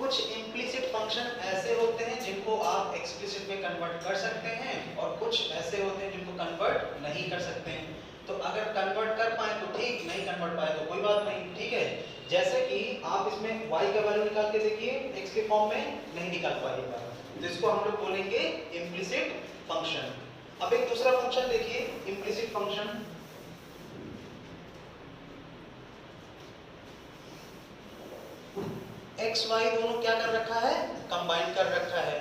कुछ implicit function ऐसे होते हैं जिनको आप एक्सप्लिसिट में कन्वर्ट कर सकते हैं और कुछ ऐसे होते हैं जिनको कन्वर्ट नहीं कर सकते हैं। तो अगर कन्वर्ट कर पाए तो ठीक, नहीं कन्वर्ट पाए तो कोई बात नहीं, ठीक है। जैसे कि आप इसमें y का वैल्यू निकाल के देखिए, x के फॉर्म में नहीं निकाल पाइएगा, तो इसको हम लोग बोलेंगे इम्प्लिसिट फंक्शन। अब एक दूसरा फंक्शन देखिए, इम्प्लिसिट फंक्शन। x y दोनों क्या कर रखा है, कंबाइन कर रखा है।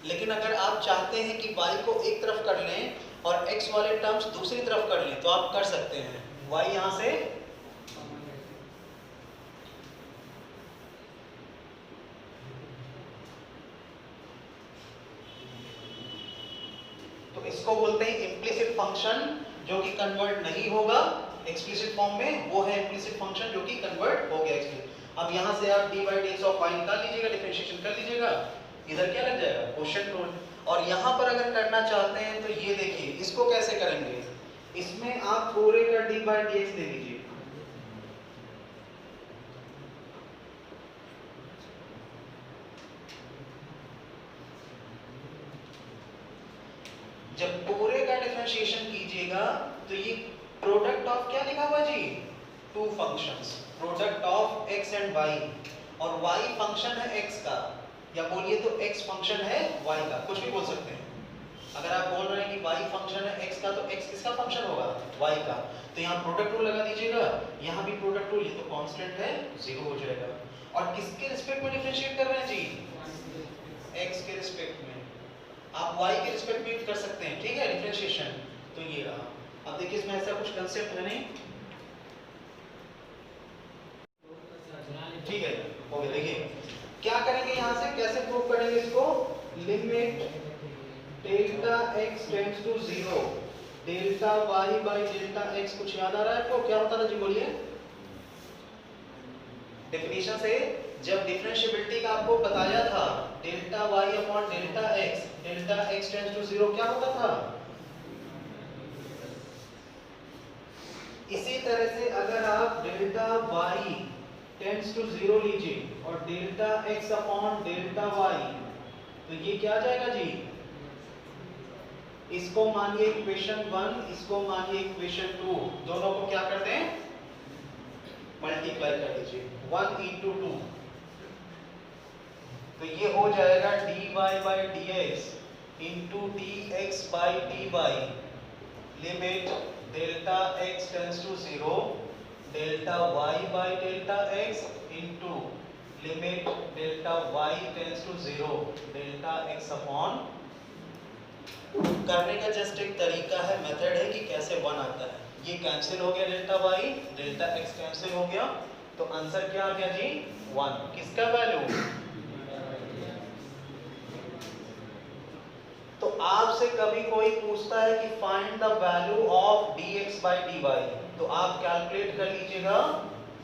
लेकिन अगर आप चाहते हैं कि y को एक तरफ कर लें और x वाले टर्म्स दूसरी तरफ कर लें तो आप कर सकते हैं। y यहां से तो इसको बोलते हैं इम्प्लिसिट फंक्शन, जो कि कन्वर्ट नहीं होगा एक्सप्लिसिट फॉर्म में, वो है इम्प्लिसिट फंक्शन जो कि कन्वर्ट हो गया एक्सप्लिसिट। अब यहां से आप dy dx ऑफ y निकाल लीजिएगा, डिफरेंशिएशन कर लीजिएगा, इधर क्या लग जाएगा, क्वोशिएंट रूल। और यहां पर अगर करना चाहते हैं तो ये देखिए, इसको कैसे करेंगे, इसमें आप पूरे का dy dx ले लीजिए। जब पूरे का डिफरेंशिएशन कीजिएगा तो ये प्रोडक्ट ऑफ क्या लिखा हुआ जी, two functions, product of x and y, और y फंक्शन है x का, या बोलिए तो x फंक्शन है y का, कुछ भी बोल सकते हैं। अगर आप बोल रहे हैं कि y फंक्शन है x का तो x किसका फंक्शन होगा, y का, तो यहाँ प्रोडक्ट रूल लगा दीजिएगा, यहाँ भी प्रोडक्ट रूल, ये तो कांस्टेंट है, 0 हो जाएगा। और किसके रिस्पेक्ट में डिफरेंशिएट कर रहे हैं जी, x के रिस्पेक्ट में, आप y के रिस्पेक्ट में कर सकते हैं, ठीक है, डिफरेंशिएशन। तो ये रहा। अब देखिए इसमें ऐसा कुछ कंसेप्ट है नहीं, ठीक है, हो गया। देखिए क्या करेंगे, यहाँ से कैसे प्रूव करेंगे इसको, limit delta x tends to 0 delta y by delta x, कुछ याद आ रहा है आपको, क्या होता था जी, बोलिए। डेफिनेशन से जब डिफरेंशिएबिलिटी का आपको बताया था, delta y upon delta x tends to 0 क्या होता था। इसी तरह से अगर आप डेल्टा y टेंड्स टू 0 लीजिए और delta x upon delta y, तो ये क्या आ जाएगा जी, इसको मानिए इक्वेशन 1, इसको मानिए इक्वेशन 2, दोनों को क्या करते हैं, मल्टीप्लाई कर दीजिए, 1 into 2, तो ये हो जाएगा dy by dx into dx by dy, limit delta x tends to 0 delta y by delta x into limit delta y tends to 0 delta x upon, करने का जस्ट एक तरीका है, मेथड है कि कैसे 1 आता है। ये कैंसिल हो गया, delta y delta x cancel हो गया, तो आंसर क्या आ गया जी, 1। किसका वैल्यू, तो आपसे कभी कोई पूछता है कि find the value of dx by dy, तो आप कैलकुलेट कर लीजिएगा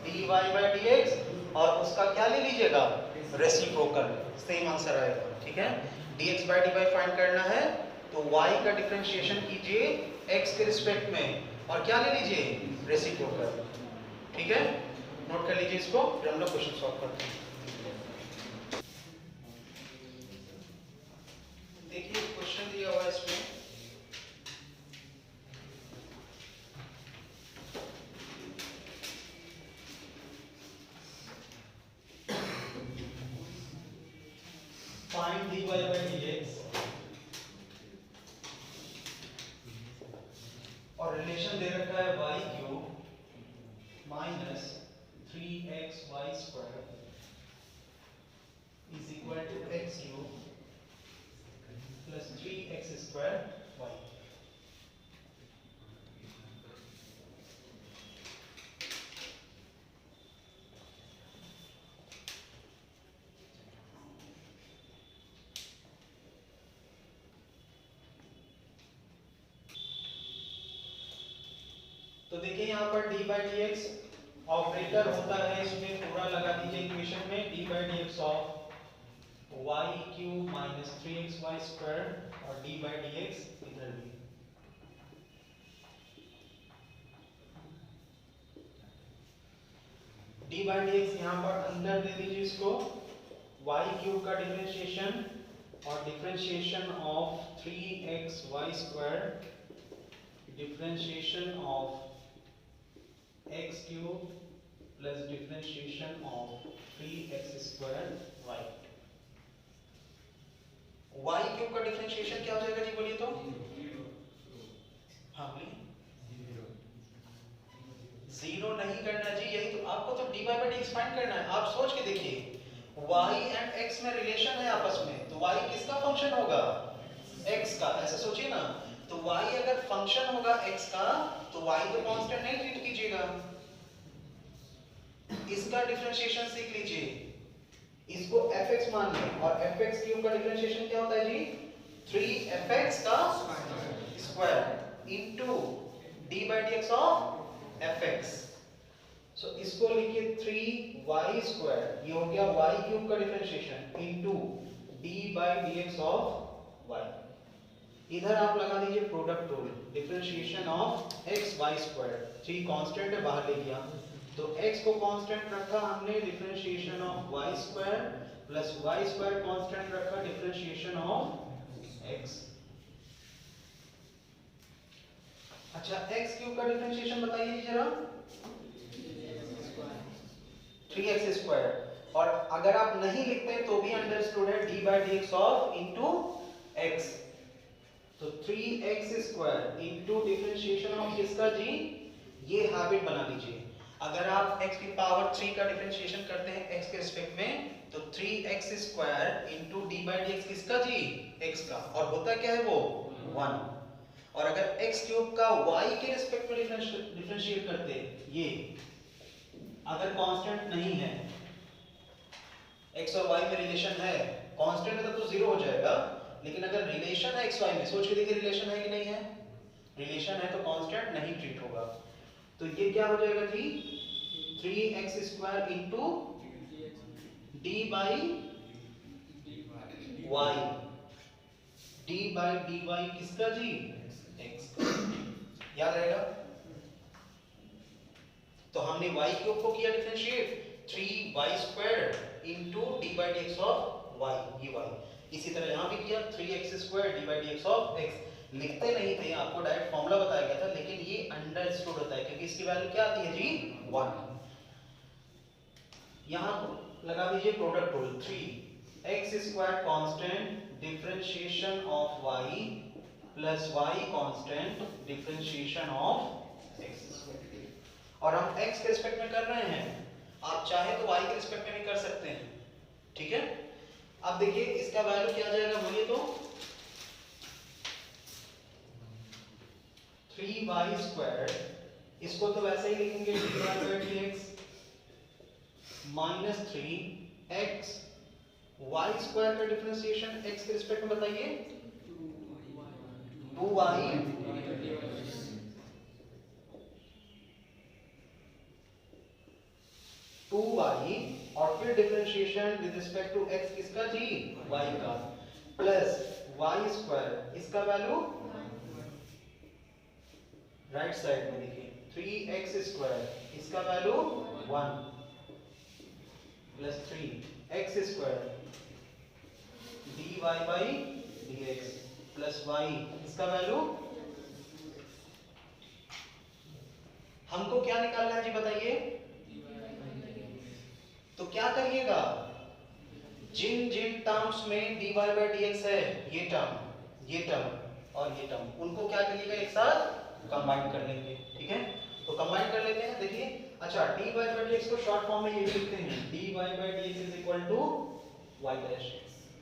dy by dx और उसका क्या ले लीजिएगा, रेसिप्रोकल, सेम आंसर आएगा, ठीक है। dx by dy फाइंड करना है तो y का डिफरेंशिएशन कीजिए x के रिस्पेक्ट में और क्या ले लीजिए, रेसिप्रोकल, ठीक है। नोट कर लीजिए इसको, फिर हम लोग क्वेश्चन सॉल्व करते हैं। देखिए क्वेश्चन दिया हुआ है इसमें, फाइंड dy by dx और रिलेशन दे रखा है y cube minus 3xy square is equal to x cube plus 3x square y। तो देखिए यहाँ पर d by dx ऑपरेटर होता है, इसमें पूरा लगा दीजिए इक्वेशन में, d by dx of y cube minus 3xy square और d by dx इधर भी, d by dx यहाँ पर अंदर दे दीजिए इसको, y क्यूब का डिफरेंशिएशन और differentiation of 3xy square, differentiation of x cube plus differentiation of 3x square y। y cube का डिफरेंशिएशन क्या हो जाएगा जी, बोलिए तो। हाँ बोलिए। जीरो नहीं करना जी, यही तो आपको तो dy by dx फाइंड करना है। आप सोच के देखिए, y एंड x में रिलेशन है आपस में, तो y किसका फंक्शन होगा, x का। ऐसे सोचिए ना, तो y अगर फंक्शन होगा x का तो y तो कांस्टेंट नहीं ट्रीट कीजिएगा। इसका डिफरेंशिएशन सीख लीजिए, इसको fx मान लें और fx क्यूब का डिफरेंशिएशन क्या होता है जी, 3fx का square into d by dx of fx। सो इसको लिखिए 3y स्क्वायर, ये हो गया y क्यूब का differentiation into d by dx of y। इधर आप लगा दीजिए product rule, differentiation of x y square, 3 constant है बाहर ले लिया, तो x को कांस्टेंट रखा हमने, differentiation of y square plus y square constant रखा, डिफरेंशिएशन ऑफ x। अच्छा x क्यूब का डिफरेंशिएशन बताइए जरा, 3x स्क्वायर, और अगर आप नहीं लिखते तो भी अंडरस्टूड है, d by dx of into x, तो 3x square into differentiation of किसका जी, ये हैबिट बना लीजिए। अगर आप x की पावर 3 का डिफरेंशिएशन करते हैं x के रिस्पेक्ट में, तो 3x square into d by dx किसका जी, x का, और होता क्या है वो 1। और अगर x क्यूब का y के रिस्पेक्ट में डिफरेंशिएट करते, ये अगर कांस्टेंट नहीं है, x और y में रिलेशन है, कांस्टेंट है तो 0 हो जाएगा, लेकिन अगर रिलेशन है x y में, सोच के देखिए रिलेशन है कि नहीं है, रिलेशन है तो कांस्टेंट नहीं ट्रीट होगा। तो ये क्या हो जाएगा जी, 3x square into d by y, d by dy किसका जी, x का। याद रहेगा, तो हमने y क्यूब को किया differentiate 3y square into d by dx of y, ये y। इसी तरह यहां भी किया 3x square d by dx of x। लिखते नहीं थे, आपको डायरेक्ट फॉर्मूला बताया गया था, लेकिन ये अंडरस्टूड होता है क्योंकि इसकी वैल्यू क्या आती है जी, 1। यहां लगा दीजिए product rule, 3x square constant differentiation of y plus y constant differentiation of x। और हम x के रिस्पेक्ट में कर रहे हैं, आप चाहे तो y के रिस्पेक्ट में भी कर सकते हैं, ठीक है। अब देखिए इसका वैल्यू क्या आ जाएगा, बोलिए तो 3y स्क्वायर, इसको तो वैसे ही लिखेंगे dy by dx minus 3x y square का डिफरेंशिएशन x के रिस्पेक्ट में बताइए, 2y और फिर differentiation with respect to x किसका जी, y का, प्लस y स्क्वायर, इसका वैल्यू राइट साइड में देखिए 3x स्क्वायर, इसका value 1 plus 3x square dy by dx plus y, इसका वैल्यू। हमको क्या निकालना है जी बताइए, तो क्या करिएगा, जिन जिन टर्म्स में dy by dx है, ये टर्म और ये टर्म, उनको क्या करिएगा, एक साथ कंबाइन कर लेंगे, ठीक है। तो कंबाइन कर लेते हैं, देखिए। अच्छा dy by dx को शॉर्ट फॉर्म में ये भी लिखते हैं, dy by dx is equal to y dash,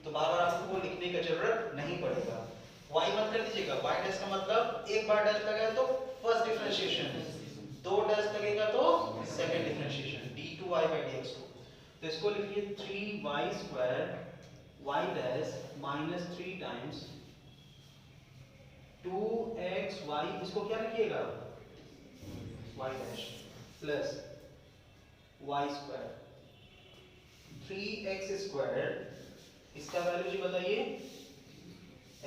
तो बार-बार आपको वो लिखने की जरूरत नहीं पड़ेगा। y मत कर दीजिएगा, y डैश का मतलब एक बार डैश लगाया तो फर्स्ट डिफरेंशिएशन, दो डैश लगेगा तो second differentiation, d2y by dx को। तो इसको लिखिए 3y square y dash minus 3 times 2xy, इसको क्या लिखिएगा, y dash plus y square 3x square, इसका वैल्यू जी बताइए,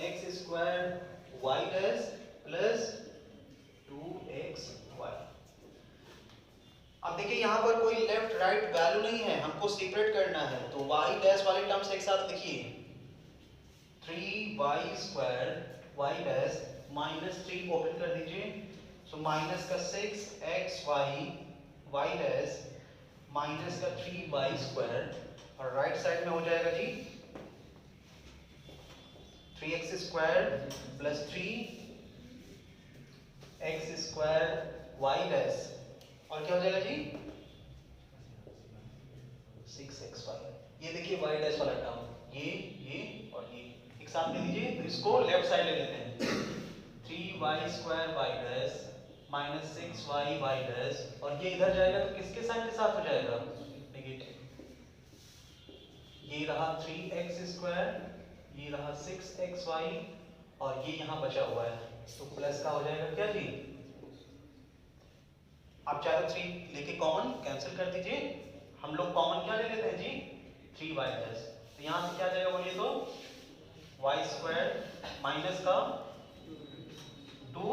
x square y dash plus 2xy। अब देखिए यहाँ पर कोई लेफ्ट राइट वैल्यू नहीं है, हमको सेपरेट करना है, तो y डैश वाले टर्म्स एक साथ लिखिए 3y square y dash minus 3 open कर दीजिए, सो माइनस का 6xy y डैश माइनस का 3y स्क्वायर, और राइट साइड में हो जाएगा जी 3x square plus 3x square y dash, और क्या हो जाएगा जी 6xy। ये देखिए y डैश वाला टर्म, ये और ये एक साथ ले लीजिए, तो इसको लेफ्ट साइड ले लेते हैं 3y square y dash minus 6y y dash, और ये इधर जाएगा तो किसके साइन के साथ हो जाएगा नेगेटिव, ये रहा 3x स्क्वायर, ये रहा 6xy, और ये यहाँ बचा हुआ है, तो प्लस का हो जाएगा क्या जी, आप चाहे तो 3 लेके कॉमन कैंसिल कर दीजिए, हम लोग कॉमन क्या ले लेते हैं जी 3y डैश, तो यहाँ से क्या आ जाएगा बोलिए तो y स्क्वायर माइनस का 2,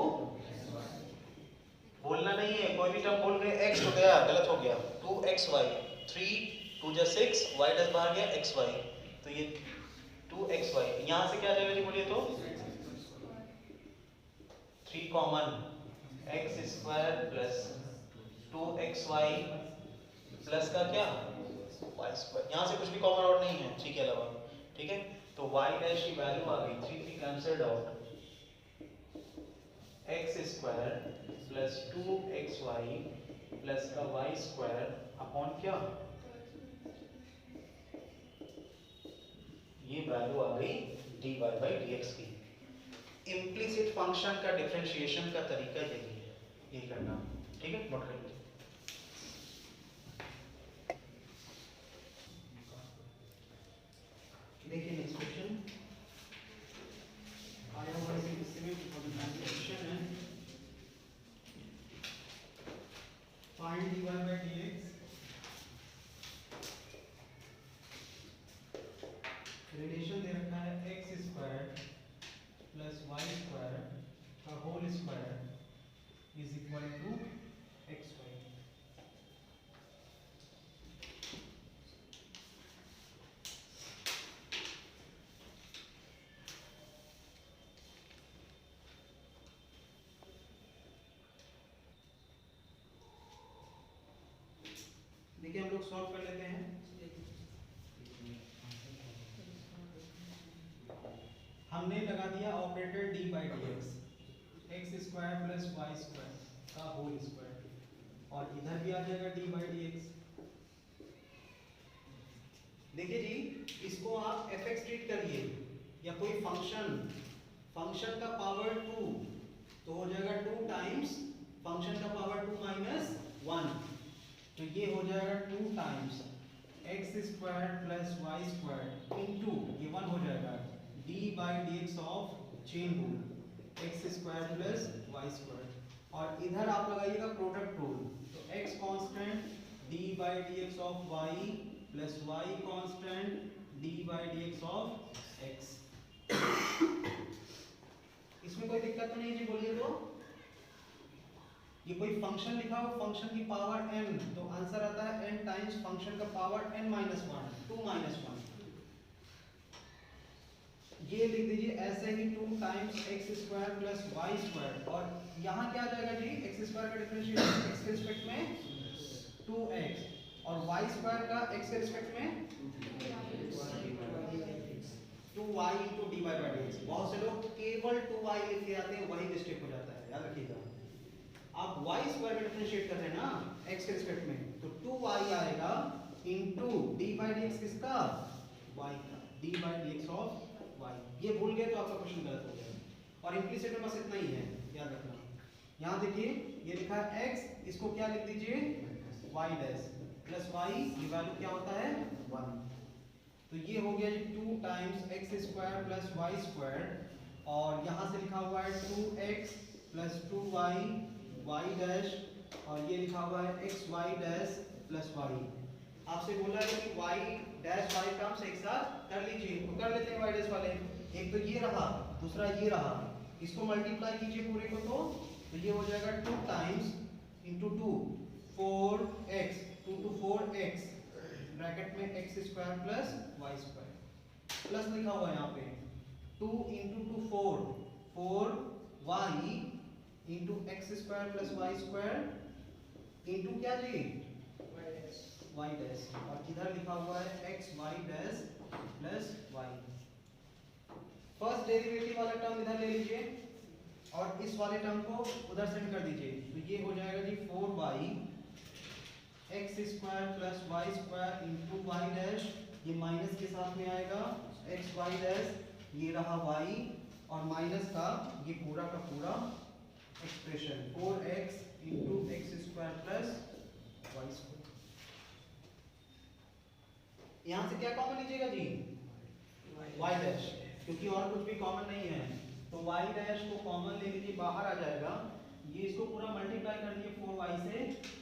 बोलना नहीं है, कोई भी टर्म बोल रहे x हो गया, गलत हो गया, 2xy, 3 2 जा 6, y डैश बाहर गया xy, तो ये 2xy, यहाँ से क्या आ जाएगा जी बोलिए तो 3 common x square plus 2xy plus का क्या y स्क्वायर, यहाँ से कुछ भी कॉमन आउट नहीं है 3 के अलावा, ठीक है, तो y डैश की वैल्यू आ गई 3 cancelled out, x square plus 2xy plus का y स्क्वायर अपॉन क्या, ये वैल्यू आ गई dy by dx की। इम्प्लिसिट फंक्शन का डिफरेंशिएशन का तरीका यही है, ये करना, ठीक है, नोट कर लीजिए। देखिए नेक्स्ट क्वेश्चन आया हुआ है, इसमें क्वेश्चन है find dy by dx, relation दे रखा है x square plus y square का whole square is equal to xy। देखिए हम लोग सॉल्व कर लेते हैं, हमने लगा दिया operator D by D X square plus Y square का होल स्क्वायर, और इधर भी आ जाएगा डी बाई डी एक्स। देखिए जी, इसको आप एफ एक्स ट्रीट करिए या कोई फंक्शन का पावर 2, तो हो जाएगा 2 टाइम्स फंक्शन का पावर 2 माइनस 1, तो ये हो जाएगा 2 times x square plus Y square into ये 1 हो जाएगा d by D x of chain rule x square plus Y square, और इधर आप लगाइएगा प्रोडक्ट रूल, तो x constant d by D x of y plus y constant d by D x of x. इसमें कोई दिक्कत तो नहीं जी, बोलिए तो ये कोई फंक्शन लिखा हो, फंक्शन की पावर n, तो आंसर आता है n टाइम्स फंक्शन का पावर n माइनस 1, 2 माइनस 1, ये लिख दीजिए ऐसे ही 2 times x square plus Y square, और यहाँ क्या आ जाएगा जी एक्स स्क्वायर का डिफरेंशिएशन एक्स के रिस्पेक्ट में 2x और वाई स्क्वायर का एक्स के रिस्पेक्ट में 2y into dy by dx। बहुत से लोग केवल 2y लिख के आते हैं, वही मिस्टेक हो जाता है, याद रखिएगा। आप y स्क्वायर में डिफरेंशिएट कर रहे हैं ना x के रिस्पेक्ट में, तो 2y आएगा into d by dx किसका y का, d by dx of y। ये भूल गए तो आपका क्वेश्चन गलत हो गया, और इम्प्लीसिट में बस इतना ही है, याद रखना। यहाँ देखिए ये लिखा है x, इसको क्या लिख दीजिए y डैश प्लस y, ये वैल्यू क्या होता है 1, तो ये हो गया 2 times x square plus Y square, और यहाँ से लिखा हुआ है 2x plus 2y Y dash, और ये लिखा हुआ है x y dash plus y. आपसे बोला है कि वाई डैश वाई टर्म्स एक साथ कर लीजिए, तो कर लेते हैं वाई डैश वाले। एक तो ये रहा, दूसरा ये रहा, इसको मल्टीप्लाई कीजिए पूरे को, तो ये हो जाएगा 2 times into 2 4x 2 to 4x bracket में x square plus y square plus लिखा हुआ है यहाँ पे 2 into 2 4 4y into x square plus y square into क्या जी y डैश और इधर लिखा हुआ है x y dash plus y। First derivative वाला टर्म इधर ले लीजिए और इस वाले टर्म को उधर सेंड कर दीजिए तो ये हो जाएगा जी 4y x square plus y square into y dash ये माइनस के साथ में आएगा x y डैश ये रहा y और माइनस का ये पूरा का पूरा expression 4x into x square plus y square. यहाँ से क्या कॉमन लीजिएगा जी y डैश क्योंकि और कुछ भी कॉमन नहीं है तो y डैश को कॉमन ले लीजिए बाहर आ जाएगा ये इसको पूरा मल्टीप्लाई कर दिए 4y से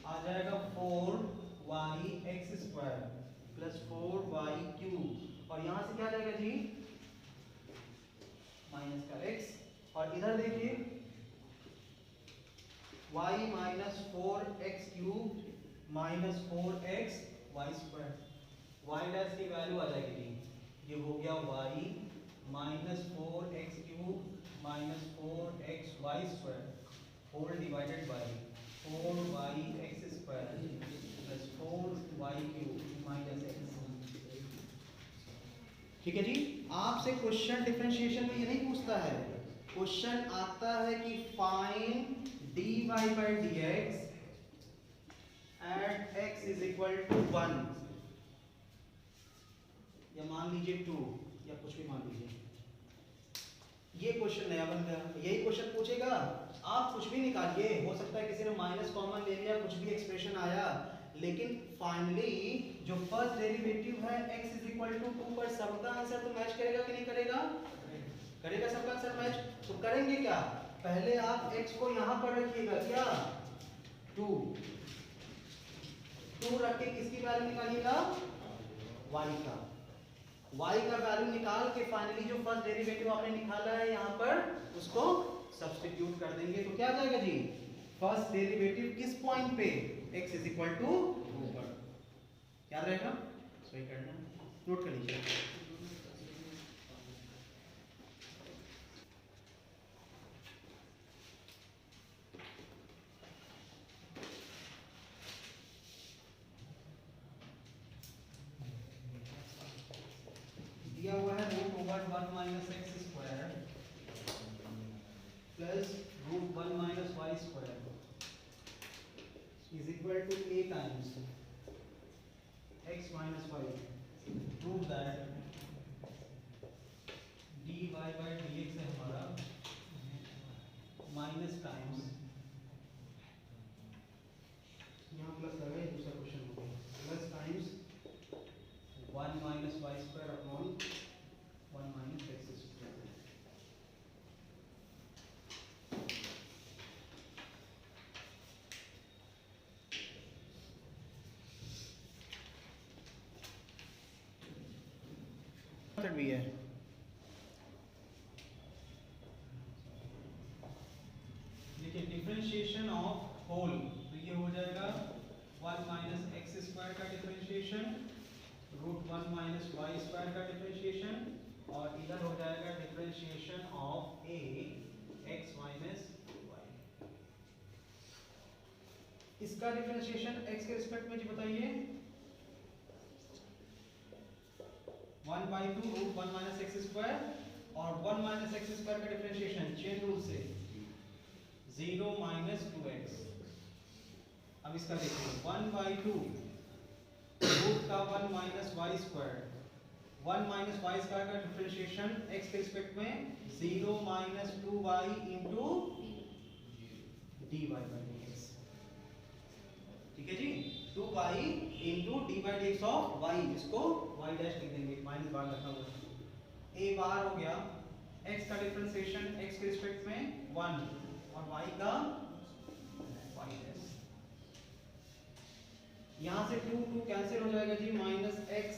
आ जाएगा 4y x square plus 4y cube और यहाँ से क्या आ जाएगा जी माइनस का x और इधर देखिए y minus 4x cube minus 4x y square y dash की वैल्यू आ जाएगी जी ये हो गया y minus 4x cube minus 4x y square whole divided by 4y x square plus 4y cube minus x। ठीक है जी आपसे क्वेश्चन डिफरेंशिएशन में ये नहीं पूछता है क्वेश्चन आता है कि find dy by dx at x is equal to 1 या मान लीजिए 2 या कुछ भी मान लीजिए ये क्वेश्चन नया बन गया यही क्वेश्चन पूछेगा आप कुछ भी निकालिए हो सकता है किसी ने माइनस कॉमन ले लिया कुछ भी एक्सप्रेशन आया लेकिन फाइनली जो फर्स्ट डेरिवेटिव है x इज इक्वल टू 2 पर सबका आंसर तो मैच करेगा कि नहीं करेगा करेगा सबका आंसर मैच तो करेंगे क्या पहले आप x को यहां पर रखिएगा क्या 2 रख के किसकी वैल्यू निकालिएगा y का y का वैल्यू निकाल के फाइनली जो फर्स्ट डेरिवेटिव आपने निकाला है यहाँ पर उसको सब्स्टिट्यूट कर देंगे तो क्या आ जाएगा जी फर्स्ट डेरिवेटिव किस पॉइंट पे x इज इक्वल टू 2 पर क्या रहेगा सही करना नोट कर लीजिए। दिया हुआ है root over 1 minus x square plus root 1 minus Y square is equal to a टाइम्स x minus y prove that dy by dx है हमारा माइनस टाइम्स यहाँ प्लस लगा है दूसरा क्वेश्चन हो गया plus times 1 minus Y square upon 1 minus x square. Method भी है देखिए डिफरेंशिएशन ऑफ होल तो ये हो जाएगा 1 माइनस एक्स स्क्वायर का differentiation root 1 minus Y square का डिफरेंशिएशन और इधर हो जाएगा differentiation of a x minus y. इसका डिफरेंशिएशन x के रिस्पेक्ट में जी बताइए 1/2 रूट 1 माइनस एक्स स्क्वायर और 1 माइनस एक्स स्क्वायर का डिफरेंशिएशन चेन रूल से 0 माइनस 2x। अब इसका देखिए 1/2 रूट का 1 minus Y square 1 minus Y square का डिफरेंशिएशन x के रिस्पेक्ट में 0 minus 2y into dy by dx। ठीक है जी 2y into d by D x of y जिसको y डैश लिख देंगे माइनस बाहर रखा हुआ है a बाहर हो गया x का डिफरेंशिएशन x के रिस्पेक्ट में 1 और y का y डैश यहाँ से 2 कैंसिल हो जाएगा जी minus x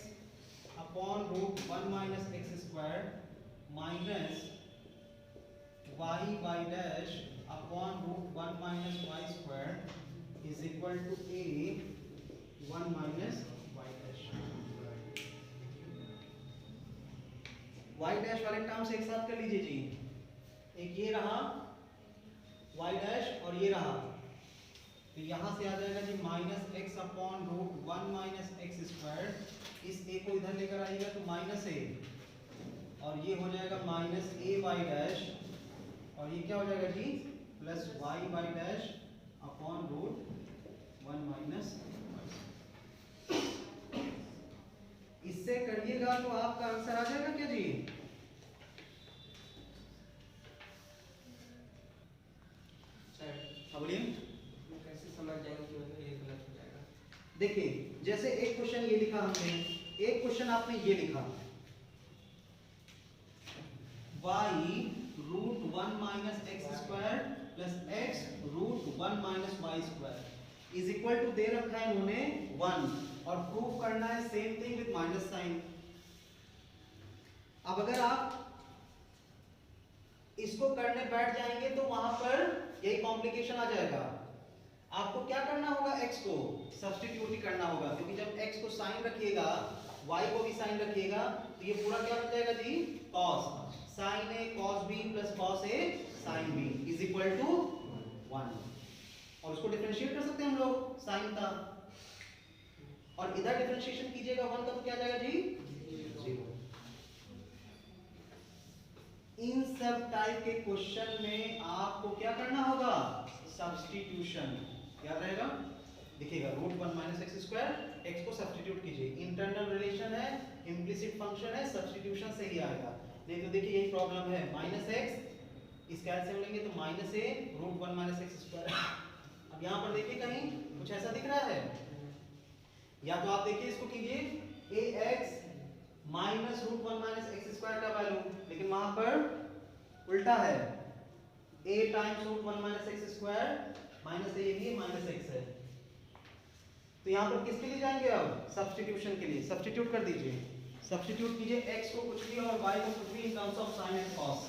upon root 1 minus x square minus y by dash upon root 1 minus Y square is equal to A 1 minus Y dash. Y dash वाले टर्म्स एक साथ कर लीजिए जी। एक ये रहा वाई डैश और ये रहा, तो यहां से आ जाएगा जी minus X upon root 1 minus x square. इस ए को इधर लेकर आइएगा तो माइनस ए, और ये हो जाएगा माइनस ए वाई डैश, और ये क्या हो जाएगा जी plus Y Y dash upon root 1 minus. इससे करिएगा तो आपका आंसर आ जाएगा क्या जी? बोलिए कैसे समझ जाएंगे कि मतलब ये गलत हो जाएगा? देखिए, जैसे एक क्वेश्चन ये लिखा हमने, एक क्वेश्चन आपने ये लिखा y root 1 minus x square plus X root 1 minus Y square is equal to दे रखा है इन्होंने 1, और प्रूफ करना है same thing with minus sign. अब अगर आप इसको करने बैठ जाएंगे तो वहां पर यही कॉम्प्लिकेशन आ जाएगा। आपको क्या करना होगा, x को सब्स्टिट्यूट भी करना होगा, क्योंकि जब x को साइन रखिएगा y को भी साइन रखिएगा तो ये पूरा क्या बन जाएगा जी cos sin a cos b plus cos a sin b is equal to 1, और उसको डिफरेंशिएट कर सकते हैं हम लोग साइन का, और इधर डिफरेंशिएशन कीजिएगा 1 का तो क्या आ जाएगा जी 0। इन सब टाइप के क्वेश्चन में आपको क्या करना होगा, सब्स्टिट्यूशन। याद रहेगा, देखिएगा root 1 minus x square, x को सब्स्टिट्यूट कीजिए, इंटरनल रिलेशन है, इम्प्लिसिट फंक्शन है, सब्स्टिट्यूशन से ही आएगा। नहीं तो देखिए यही प्रॉब्लम है, माइनस एक्स इसका एलसीएम लेंगे तो माइनस ए रूट 1 माइनस एक्स स्क्वायर। अब यहाँ पर देखिए कहीं कुछ ऐसा दिख रहा है, या तो आप देखिए इसको कीजिए A X minus root 1 minus x square का वैल्यू, लेकिन वहां पर उल्टा है, a times root 1 minus x square minus A भी माइनस एक्स है। तो यहाँ पर किसके लिए जाएंगे, अब सब्स्टिट्यूशन के लिए। सब्स्टिट्यूट कर दीजिए, सब्स्टिट्यूट कीजिए x को कुछ भी और y को कुछ भी in terms of sin and cos।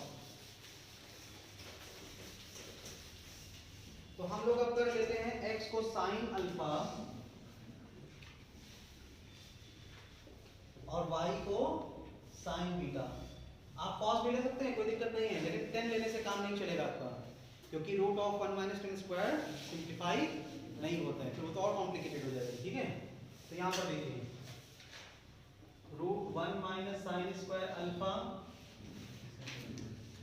तो हम लोग अब कर लेते हैं x को sin अल्फा और y को sin बीटा। आप cos भी ले सकते हैं, कोई दिक्कत नहीं है, लेकिन 10 लेने से काम नहीं चलेगा आपका, क्योंकि root of 1 minus 10 square simplify नहीं होता है, फिर वो तो और कॉम्प्लिकेटेड हो जाएगा। ठीक है, तो यहाँ पर देखिए root 1 minus sine square alpha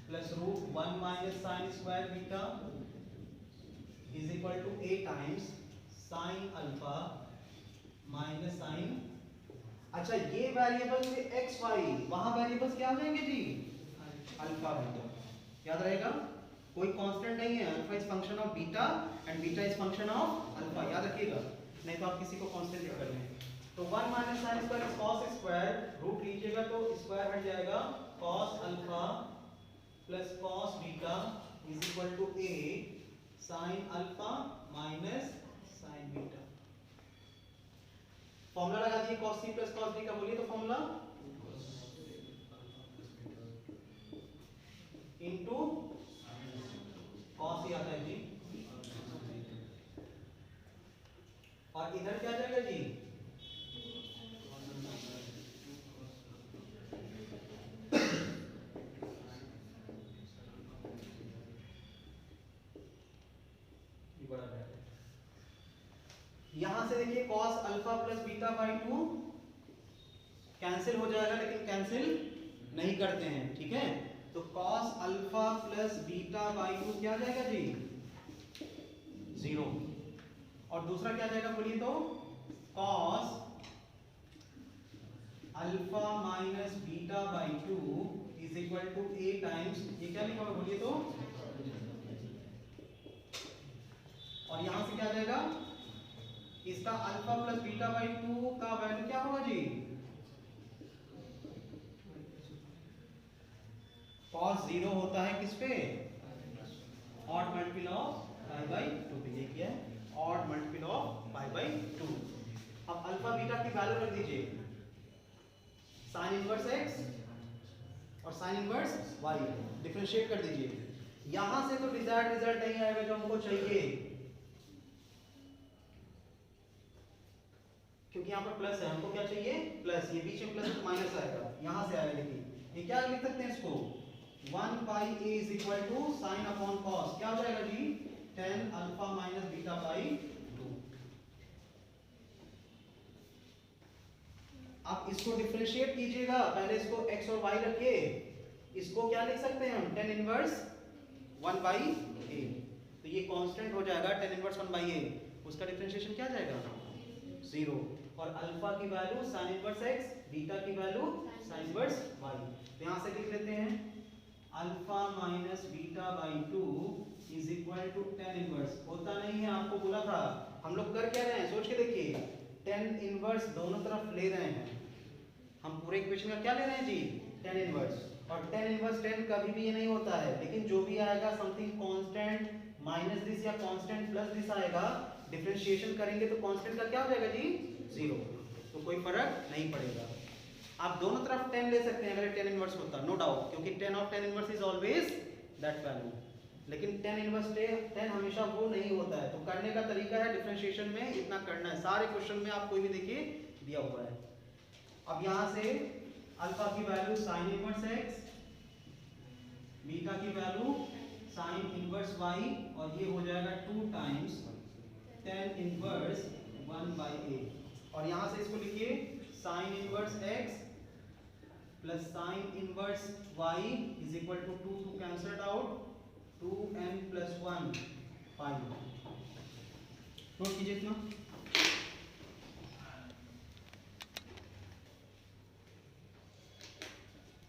plus root 1 minus sine square beta is equal to a times sine alpha minus sine. अच्छा, ये वेरिएबल से x y, वहां वेरिएबल्स क्या हो जाएंगे जी अल्फा बीटा। याद रहेगा, कोई कांस्टेंट नहीं है, alpha is function of beta and beta is function of alpha, याद रखिएगा, नहीं तो आप किसी को कांस्टेंट लिख कर लें। तो 1 minus sine square is cos square, root लीजिएगा तो स्क्वायर हट जाएगा, cos alpha plus cos beta is equal to a sin alpha minus sin beta. Formula लगा दिए cos c plus cos b का, बोलिए तो फॉर्मूला इनटू cos ही आता है जी, और इधर क्या जाएगा जी यहां से देखिए cos alpha plus beta by 2 cancel हो जाएगा, लेकिन कैंसिल नहीं करते हैं। ठीक है, तो cos alpha plus beta by 2 क्या जाएगा जी 0, और दूसरा क्या जाएगा बोलिए तो cos alpha minus beta by 2 is equal to a times, ये क्या लिखा हुआ बोलिए तो, और यहां से क्या जाएगा, इसका अल्फा प्लस बीटा बाई 2 का वैल्यू क्या होगा जी cos 0 होता है किस पे, odd multiple of pi by 2 पे, ये किया है odd multiple of pi by 2। अब अल्फा बीटा की वैल्यू रख दीजिए, साइन इनवर्स x और साइन इनवर्स y, डिफरेंशिएट कर दीजिए। यहां से तो डिजायर्ड रिजल्ट नहीं आएगा जो हमको चाहिए, क्योंकि यहाँ पर प्लस है, हमको क्या चाहिए प्लस, ये बीच में प्लस तो माइनस आएगा, यहाँ से आएगा। देखिए ये क्या लिख सकते हैं इसको, 1 by a is equal to sine upon cos, क्या हो जाएगा जी, tan alpha minus beta by 2। आप इसको डिफरेंशिएट कीजिएगा, पहले इसको x और y रखिए, इसको क्या लिख सकते हैं हम, tan इनवर्स 1 बाई a, तो ये कांस्टेंट हो जाएगा tan इनवर्स 1 बाई a, उसका डिफरेंशिएशन क्या जाएगा 0, और अल्फा की value sin inverse x, beta की वैल्यू sin इनवर्स y, तो यहां से लिख लेते हैं alpha minus beta by 2 is equal to tan inverse, होता नहीं है, आपको बोला था, हम लोग कर क्या रहे हैं सोच के देखिए, tan इनवर्स दोनों तरफ ले रहे हैं, हम पूरे इक्वेशन का क्या ले रहे हैं जी, tan इनवर्स, और tan इनवर्स 10 कभी भी ये नहीं होता है, लेकिन जो भी आएगा समथिंग कांस्टेंट माइनस दिस या कांस्टेंट प्लस दिस आएगा, डिफरेंशिएशन करेंगे तो कांस्टेंट का क्या हो जाएगा जी 0, तो कोई फर्क नहीं पड़ेगा। आप दोनों तरफ 10 ले सकते हैं अगर tan इनवर्स होता, नो डाउट, क्योंकि tan of tan inverse is always that value, लेकिन tan इनवर्स 10 हमेशा वो नहीं होता है, तो करने का तरीका है डिफरेंशिएशन में इतना करना है, सारे क्वेश्चन में आप कोई भी देखिए दिया हुआ है। अब यहाँ से अल्फा की value sin inverse x, beta की वैल्यू sin इनवर्स y, और ये हो जाएगा 2 times tan inverse 1 by a, और यहाँ से इसको लिखिए sin inverse x plus sin inverse y is equal to 2 two cancelled out, 2n plus 1 5, note कीजिए इतना।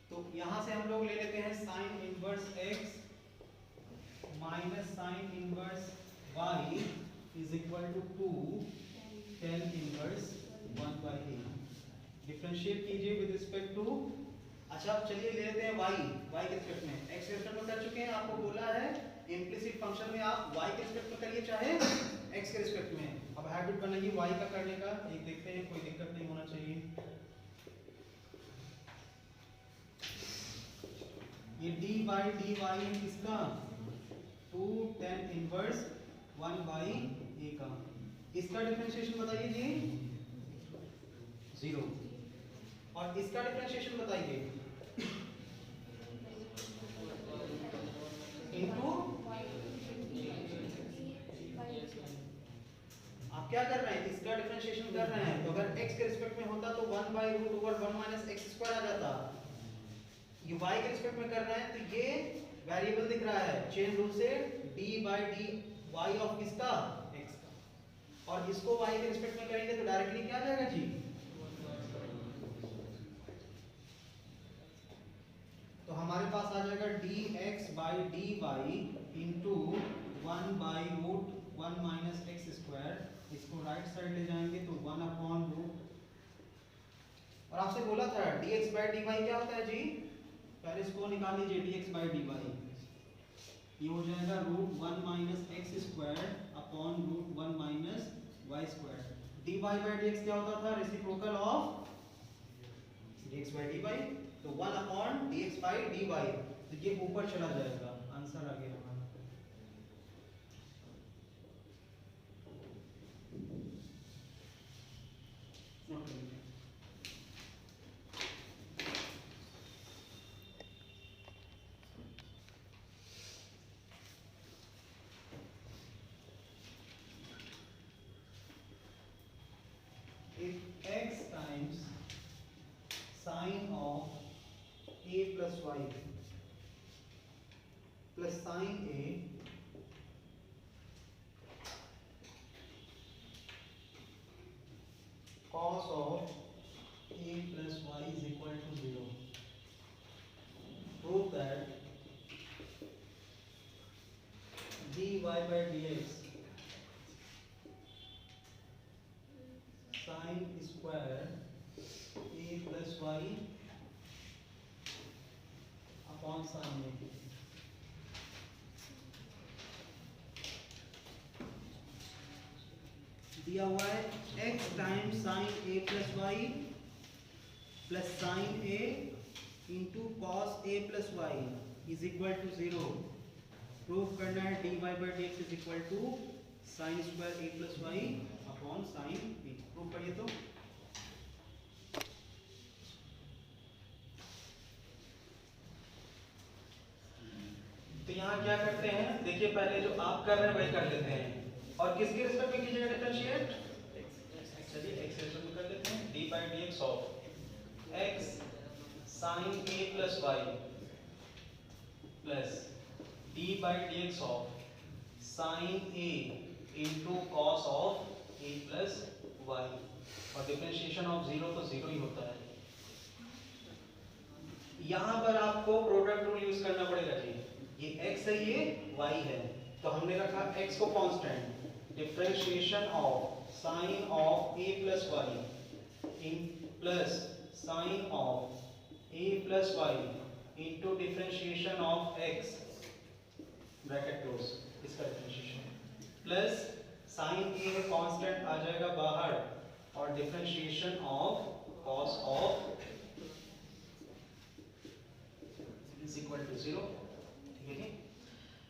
तो यहाँ से हम लोग ले लेते हैं sin inverse x minus sin inverse y is equal to 2 tan inverse 1 by a, differentiate कीजिए विद रिस्पेक्ट टू, अच्छा अब चलिए ले लेते हैं y के रिस्पेक्ट में, x के रिस्पेक्ट में कर चुके हैं, आपको बोला है इम्प्लिसिट फंक्शन में आप y के रिस्पेक्ट में करिए चाहे x के रिस्पेक्ट में, अब हैबिट बनेगी y का करने का, एक देखते हैं कोई दिक्कत नहीं होना चाहिए। ये dy है किसका, 2 tan इनवर्स 1 बाई a का, इसका डिफरेंशिएशन बताइए जी 0, और इसका डिफरेंशिएशन बताइए इनटू, आप क्या कर रहे हैं, इसका डिफरेंशिएशन कर रहे हैं, तो अगर x के रिस्पेक्ट में होता तो 1 by root over 1 minus x square आ जाता, ये y के रिस्पेक्ट में कर रहे हैं तो ये वेरिएबल दिख रहा है, चेन रूल से d by d y of किसका x का, और इसको y के रिस्पेक्ट में करेंगे तो डायरेक्टली क्या आ जाएगा जी, तो हमारे पास आ जाएगा dx by d y into 1 by root 1 minus x square, इसको राइट साइड ले जाएंगे तो 1 अपॉन रूट, और आपसे बोला था dx बाई डी वाई क्या होता है जी, पहले इसको निकाल लीजिए, dx बाई डी वाई ये हो जाएगा root 1 minus x square upon root 1 minus Y square, dy by dx क्या होता था, reciprocal of dx by d y, तो 1 अपॉन dx बाई dy, तो ये ऊपर चला जाएगा, आंसर आ गया हमारा। नोट करिए if x times sine of a plus y plus sine a cos of a plus y is equal to 0, prove that dy by dx sin square a plus y upon sin a, दिया हुआ है x times sine a plus y plus sine a into cos a plus y is equal to 0, proof करना है dy by dx is equal to sine square a plus y upon sine a, proof करिए तो यहाँ क्या करते हैं, देखिए पहले जो आप कर रहे हैं वही कर लेते हैं, और किसके रिस्पेक्ट में कीजिएगा डिफरेंशिएट, चलिए x के रिस्पेक्ट में कर लेते हैं, d by dx of x sin a plus y plus d by dx of sin a into cos of a plus y, और डिफरेंशिएशन ऑफ जीरो तो जीरो ही होता है। यहां पर आपको प्रोडक्ट रूल यूज करना पड़ेगा जी, ये x है ये y है, तो हमने रखा x को constant, differentiation of sin of a plus y in plus sin of a plus y into differentiation of x bracket close, इसका differentiation plus sin a constant आ जाएगा बाहर, और differentiation of cos of is equal to 0, ठीक है जी।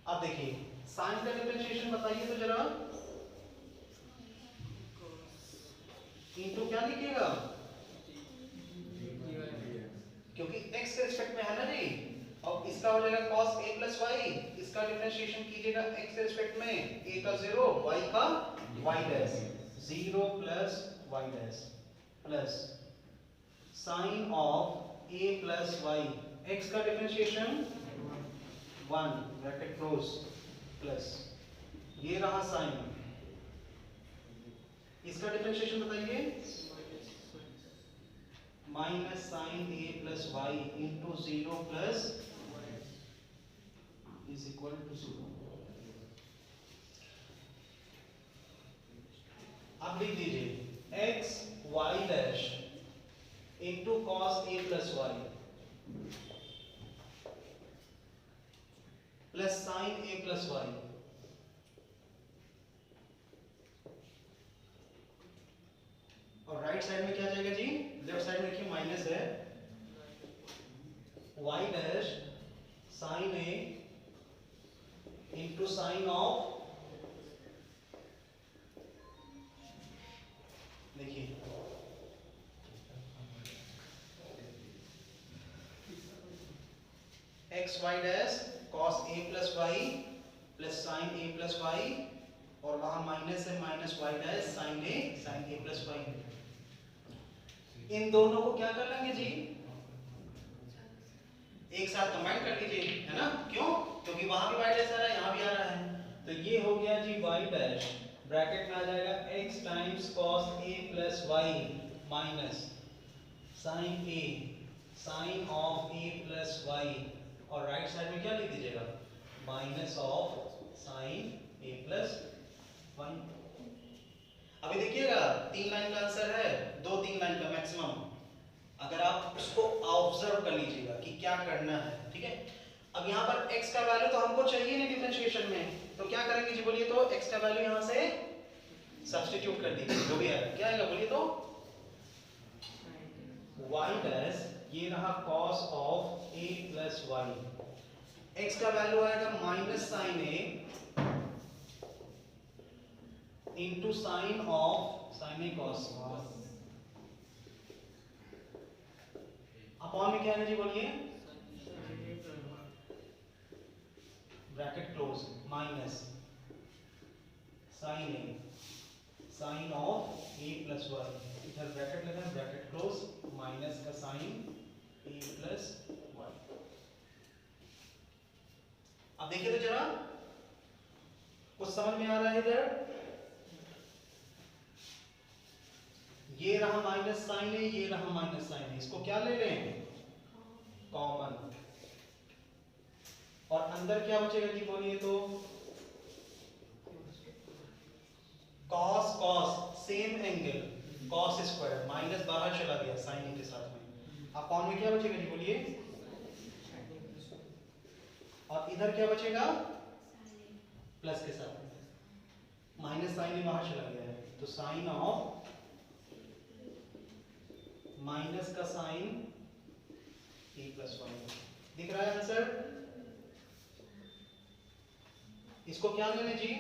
अब देखिए sin का डिफरेंशिएशन बताइए तो जरा, इनटू क्या लिखिएगा, क्योंकि x के रिस्पेक्ट में है ना जी, और इसका हो जाएगा cos a plus y, इसका डिफरेंशिएशन कीजिएगा x के रिस्पेक्ट में, a का 0 y का y dash, 0 plus y dash plus sin of a plus y, x का डिफरेंशिएशन 1 ब्रैकेट क्लोज प्लस ये रहा sin, इसका डिफरेंशिएशन बताइए, minus sin a plus y into 0 plus is equal to 0। अब लिख दीजिए x y dash into cos a plus y plus sin a plus y, और right side में क्या जाएगा जी, लेफ्ट साइड में देखिए माइनस है, y dash sin a into sin of, देखिए x y dash cos a plus y plus sin a plus y, और वहां माइनस है, minus y dash sin a plus y। इन दोनों को क्या कर लेंगे जी, एक साथ कंबाइन कर लीजिए, है ना, क्यों, क्योंकि वहां भी y dash आ रहा है, यहां भी आ रहा है, तो ये हो गया जी y dash, ब्रैकेट में आ जाएगा x times cos a plus y minus sin a sin of a plus y, और राइट साइड में क्या लिख दीजिएगा, minus of sin a plus y। अभी देखिएगा 3 लाइन का आंसर है, 2-3 लाइन का मैक्सिमम, अगर आप उसको ऑब्जर्व कर लीजिएगा कि क्या करना है, ठीक है। अब यहाँ पर x का वैल्यू तो हमको चाहिए नहीं डिफरेंशिएशन में, तो क्या करेंगे जी बोलिए, तो x का वैल्यू यहाँ से सब्स्टिट्यूट कर दीजिए, जो भी है क्या आएगा बोलिए तो, y डैश ये रहा cos of a plus y, x का वैल्यू आएगा minus sin a into sin of sin a cos, upon में क्या है जी बोलिए, bracket close minus sin a sin of a plus y, इधर ब्रैकेट लगा, ब्रैकेट क्लोज माइनस का sin a plus y। अब देखिए तो जरा कुछ समझ में आ रहा है, इधर ये रहा माइनस sin a, ये रहा माइनस sin a, इसको क्या ले लें कॉमन, और अंदर क्या बचेगा जी बोलिए तो, cos cos same angle cos square, minus बाहर चला गया sin के साथ में, अपॉन में क्या बचेगा जी बोलिए, और इधर क्या बचेगा प्लस के साथ में, माइनस sin बाहर चला गया है, तो sin ऑफ माइनस का sin a plus y, दिख रहा है आंसर। इसको क्या लेने जी,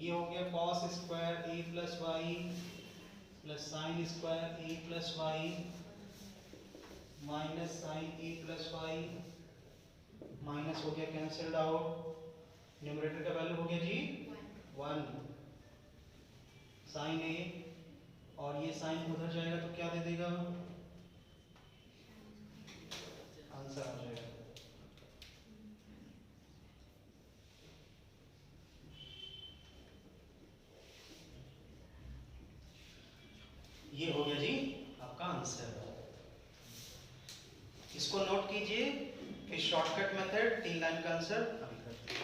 ये हो गया cos square a plus y plus sin square a plus y minus sine a plus y, minus हो गया कैंसल्ड आउट, न्यूमरेटर का वैल्यू हो गया जी 1 साइन ए, और ये साइन उधर जाएगा तो क्या दे देगा, आंसर आ जाएगा। ये हो गया जी आपका आंसर। इसको नोट कीजिए, फिर शॉर्टकट मेथड 3 लाइन का आंसर अभी करते हैं।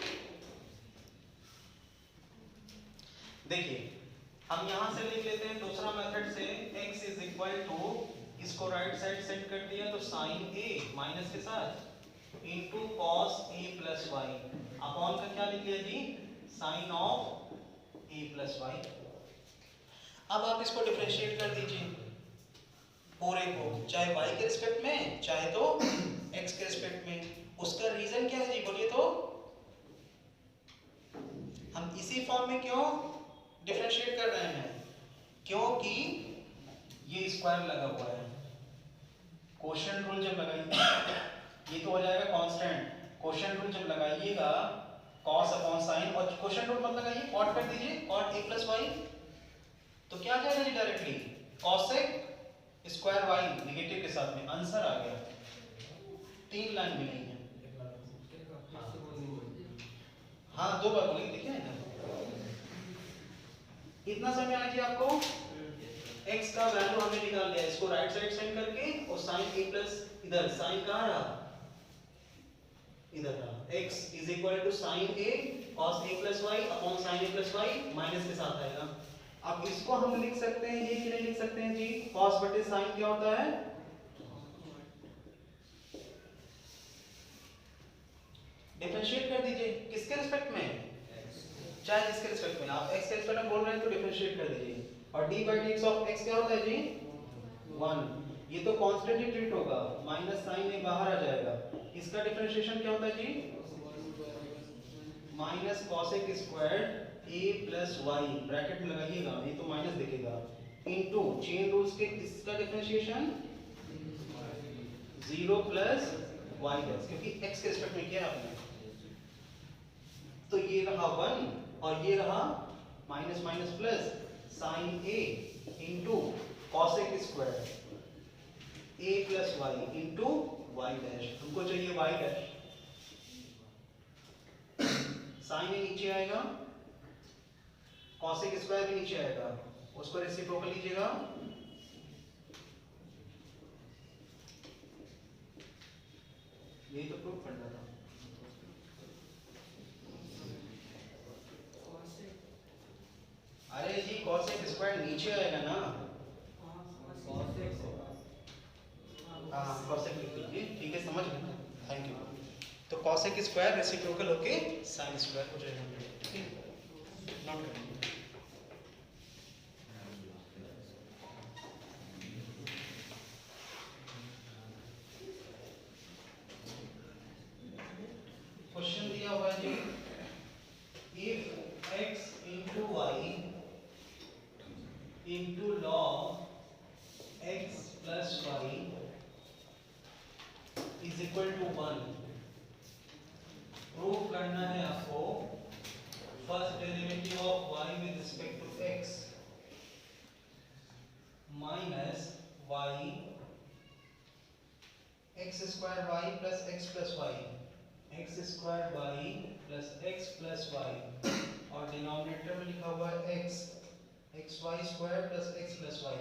देखिए हम यहां से लिख लेते हैं दूसरा मेथड से, x इज इक्वल टू, इसको राइट साइड सेट कर दिया तो साइन a माइनस के साथ into cos a plus y, upon का क्या लिख लिया जी, sine of a plus y. अब आप इसको डिफरेंशिएट कर दीजिए पूरे को, चाहे y के रिस्पेक्ट में चाहे तो x के रिस्पेक्ट में। उसका रीजन क्या है जी, बोलिए तो। हम इसी फॉर्म में क्यों डिफरेंशिएट कर रहे हैं, क्योंकि ये स्क्वायर लगा हुआ है। कोशेंट रूल जब लगाइए ये तो हो जाएगा कांस्टेंट, कोशेंट रूल जब लगाइएगा cos अपॉन sin, और कोशेंट रूल मत लगाइए, cot कर दीजिए, cot a प्लस वाई, तो क्या आ जाएगा जी directly cosec square y negative के साथ में, आंसर आ गया। 3 लाइन में नहीं है। हाँ 2 बार बोलेंगे, देखिए ना इतना समय आ गया आपको। x का वैल्यू हमने निकाल लिया, इसको राइट साइड सेंड करके, और sin a प्लस, इधर sin कहाँ रहा, इधर रहा, x इज इक्वल टू sin a cos a plus y upon sin a plus y, minus के साथ आएगा। अब इसको हम लिख सकते हैं, ये क्यों नहीं लिख सकते हैं जी, cos बटे sin क्या होता है, डिफरेंशिएट कर दीजिए, किसके रिस्पेक्ट में, चाहे जिसके रिस्पेक्ट में, आप x के रिस्पेक्ट में बोल रहे हैं तो डिफरेंशिएट कर दीजिए। और d by dx of x क्या होता है जी 1, ये तो कांस्टेंट ही ट्रीट होगा, माइनस साइन ए बाहर आ जाएगा। इसका डिफरेंशिएशन क्या होता है जी, minus cosec squared a plus y, bracket में लगाइएगा नहीं तो माइनस दिखेगा, इनटू चेन रूल्स के इसका डिफरेंशिएशन 0 प्लस y डैश, क्योंकि x के रिस्पेक्ट में किया आपने, तो ये रहा 1 और ये रहा minus minus plus sine a into cosec square a plus y into y dash, हमको चाहिए y डैश। साइन a नीचे आएगा, cosec स्क्वायर भी नीचे आएगा, उसको रेसिप्रोकल लीजिएगा, यही तो प्रूफ करना था। अरे जी cosec स्क्वायर नीचे आएगा ना, हाँ cosec लिख लीजिए, ठीक है समझ गए, थैंक यू। तो cosec स्क्वायर रेसिप्रोकल होके sin स्क्वायर हो जाएगा, ठीक है, नोट करेंगे। क्वेश्चन दिया हुआ है जी, if x into y into log x plus y is equal to 1, prove करना है आपको first derivative of y with respect to x minus y x square y plus x plus y, x square y plus x plus y, और denominator में लिखा हुआ है x, xy square plus x plus y।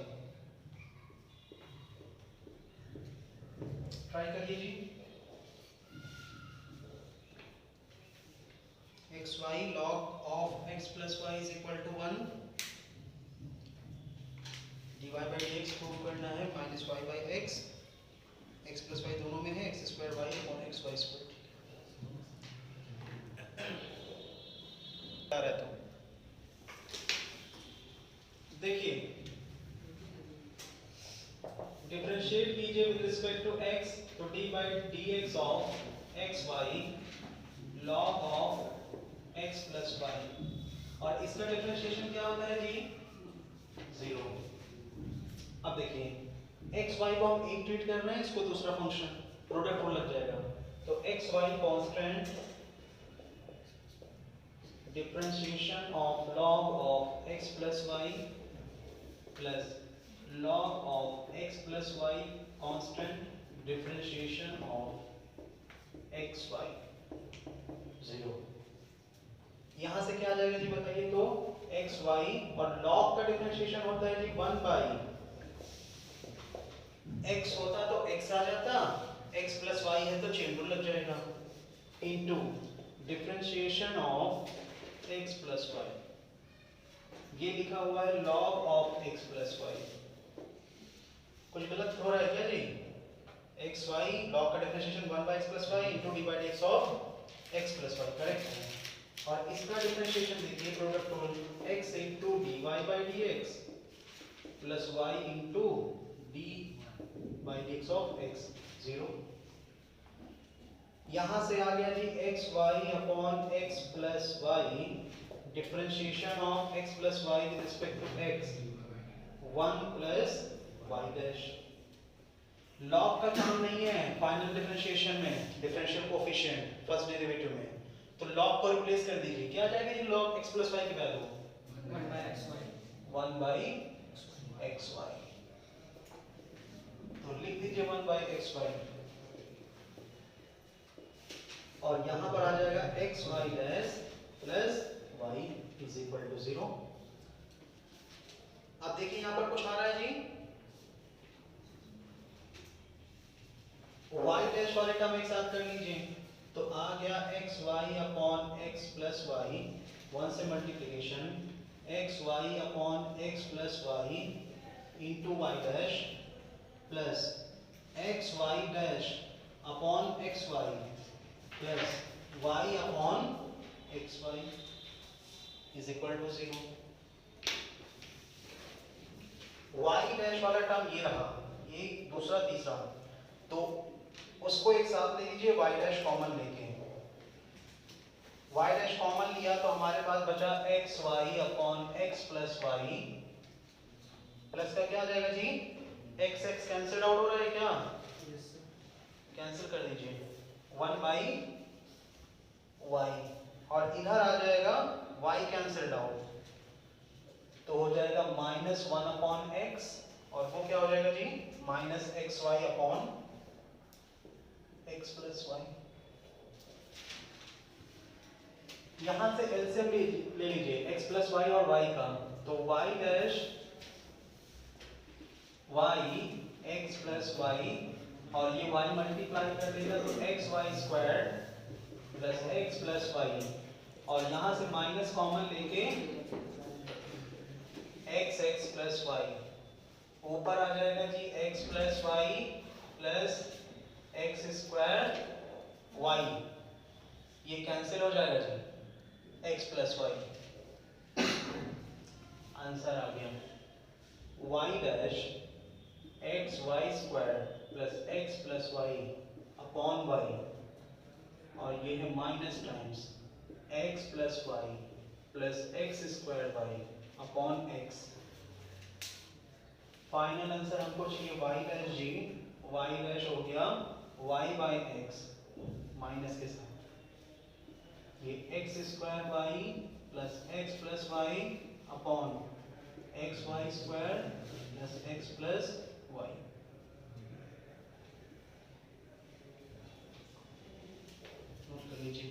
Try करिए जी, xy log of x plus y is equal to 1, dy by dx prove करना है, minus y by x, x plus y दोनों में है, x square y upon x y square, आ रहा है तो देखिए डिफरेंशिएट कीजिए विद रिस्पेक्ट टू x, तो d by dx of xy log of x plus y, और इसका डिफरेंशिएशन क्या होता है जी 0। अब देखिए एक्स वाई को हम एक ट्रीट कर रहे हैं, इसको दूसरा फंक्शन, प्रोडक्ट रूल लग जाएगा। तो x y constant differentiation of log of x plus y plus log of x plus y constant differentiation of x y 0। यहां से क्या आ जाएगा जी बताइए? तो x y और log का डिफरेंशिएशन होता है जी 1 बाई x होता तो x आ जाता, x plus y है तो चेन रूल लग जाएगा, into differentiation of x plus y, ये लिखा हुआ है log of x plus y। कुछ गलत हो रहा है क्या जी? x y log का differentiation 1 by x plus y into d by dx of x plus y, correct है। और इसका डिफरेंशिएशन देखिए, product rule x into dy by dx plus y into d by dx of x 0। यहां से आ गया जी x y upon x plus y, differentiation of x plus y with respect to x 1 plus y dash. Log का काम नहीं है final differentiation में, डिफरेंशियल कोएफिशिएंट फर्स्ट डेरिवेटिव में, तो लॉग को रिप्लेस कर दीजिए। क्या आ जाएगा जी लॉग एक्स प्लस वाई की value 1 by xy 1 by x y, तो लिख दीजिए 1 बाई एक्स वाई, और यहां पर आ जाएगा x y dash plus y is equal to 0। अब देखिए यहां पर कुछ आ रहा है जी, वाई डैश वाले टर्म एक साथ कर लीजिए, तो आ गया x y upon x plus y, 1 से multiplication x y upon x plus y into y dash plus x y dash upon x y plus y upon x y is equal to 0। y dash वाला term ये रहा, ये दूसरा तीसरा, तो उसको एक साथ ले लीजिए y डैश कॉमन लेके, y डैश कॉमन लिया तो हमारे पास बचा x y upon x plus y, plus का क्या आ जाएगा जी, एक्स एक्स कैंसिल आउट हो रहा है क्या? कैंसिल कर दीजिए 1 बाई y, और इधर आ जाएगा y कैंसिल्ड आउट, तो हो जाएगा माइनस 1 अपॉन x, और वो क्या हो जाएगा जी minus x y upon x plus y. यहां से एलसीएम ले लीजिए x प्लस वाई और y का, तो y dash y x plus y, और ये y मल्टीप्लाई कर देगा तो x y square plus x plus y, और यहां से माइनस कॉमन लेके एक्स एक्स प्लस वाई, ऊपर आ जाएगा जी x plus y plus x square y, ये कैंसिल हो जाएगा जी एक्स प्लस वाई, आंसर आ गया y dash x y square plus x plus y upon y, और ये है minus times x plus y plus x square y upon x. Final answer हमको चाहिए y डैश जी, y डैश हो गया y बाई एक्स माइनस के साथ, ये x square y plus x plus y upon x y square plus x plus y. Note कर लीजिए।